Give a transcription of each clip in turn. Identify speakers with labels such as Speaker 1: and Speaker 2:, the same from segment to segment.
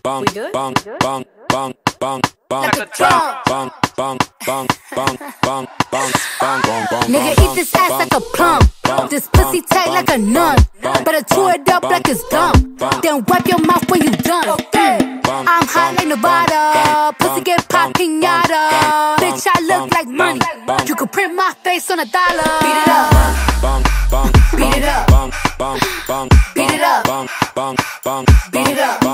Speaker 1: bang,
Speaker 2: good?
Speaker 1: bang, bang, bang, bang, bang,
Speaker 2: Like a drum.
Speaker 1: bang, bang, bang, bang, bang, bang, bang, bang.
Speaker 2: Nigga, eat this ass like a plum. This pussy tight like a nun. Better chew it up like it's gum. Then wipe your mouth when you done. I'm hot like Nevada. Pussy get pop pinata. Bitch, I look like money. You could print my face on $1. Beat it up. Beat it up. Beat it up. Beat it up.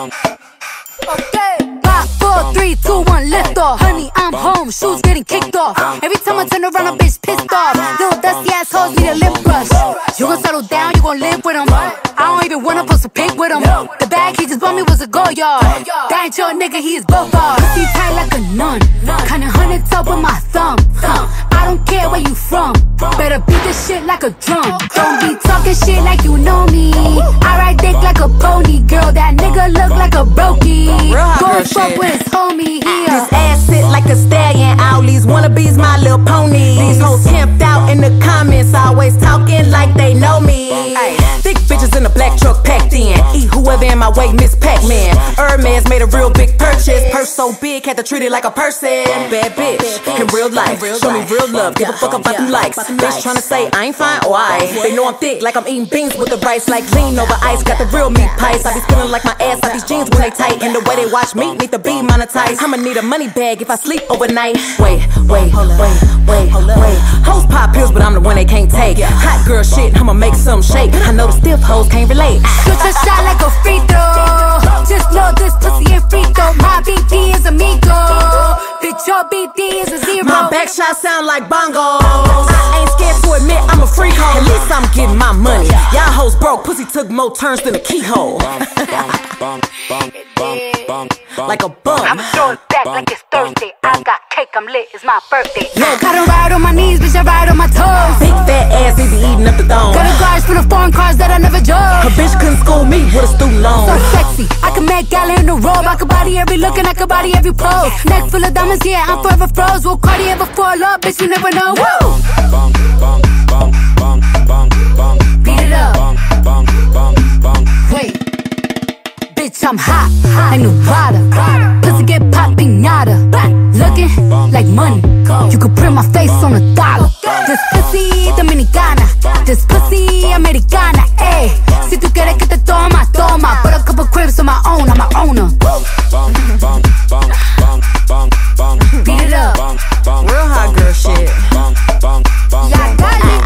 Speaker 2: Okay. 5, 4, 3, 2, 1, lift off. Honey, I'm home, shoes getting kicked off. Every time I turn around, a bitch pissed off. Little dusty assholes need a lip brush. You gon' settle down, you gon' live with him. I don't even wanna post a pic with him. The bag he just bought me was a go yard. That ain't your nigga, he is both bars. Pussy tight like a nun. Kinda hunted up with my thumb. I don't care where you from. Better beat this shit like a drum. Don't be talking shit like you know me. I ride dick like a pony, girl. That nigga look like a brokey. Go fuck with his homie here.
Speaker 3: This ass sit like a stallion. All these wannabes, my little pony. These hoes camped out in the comments, always talking like they know me. Thick bitches in a black truck packed in. Eat whoever in my way, Miss Pac-Man. Hermes made a real big purchase. Purse so big, had to treat it like a person. Bad bitch, in real life, show me real love. Give a fuck about them likes. Bitch tryna say I ain't fine, why? They know I'm thick, like I'm eating beans with the rice. Like lean over ice, got the real meat pies. I be spilling like my ass out these jeans when they tight. And the way they watch me need to be monetized. I'ma need a money bag if I sleep overnight. Wait. Hoes pop pills, but I'm the one they can't take. Hot girl shit, I'ma make some shake. I know the stiff hoes can't relate.
Speaker 2: Shoot your shot like a free throw. Just know this pussy ain't free throw. My BD is amigo. Bitch, your BD is a zero.
Speaker 3: My back shots sound like bongos. I ain't scared to admit I'm a freak hoe. At least I'm getting my money. Y'all hoes broke, pussy took more turns than a keyhole. Like a bum.
Speaker 2: I'm throwing back like it's Thursday. I got cake, I'm lit, it's my birthday. Look, I don't ride on my knees, bitch, I ride on my toes.
Speaker 3: Big fat ass, he be eating up the thong.
Speaker 2: Got a garage full of foreign cars that I never drove.
Speaker 3: A bitch couldn't school me with a student loan.
Speaker 2: So sexy, I can make gala in the robe. I can body every look and I can body every pose. Neck full of diamonds, yeah, I'm forever froze. Will Cardi ever fall up, bitch, you never know. Woo! Beat it up. Wait. Bitch, I'm hot, like Nevada. Pussy get pop pinata. Looking like money. You could print my face on $1. This pussy dominicana. This pussy americana. Ayy, si tú quieres que te toma, toma. Put a couple cribs on my own, I'm a owner. Beat it up.
Speaker 3: Real hot girl shit.
Speaker 2: Yeah, got it.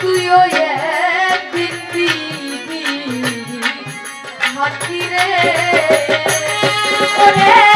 Speaker 4: তুইও একদিন দিবি হাতি রে ওরে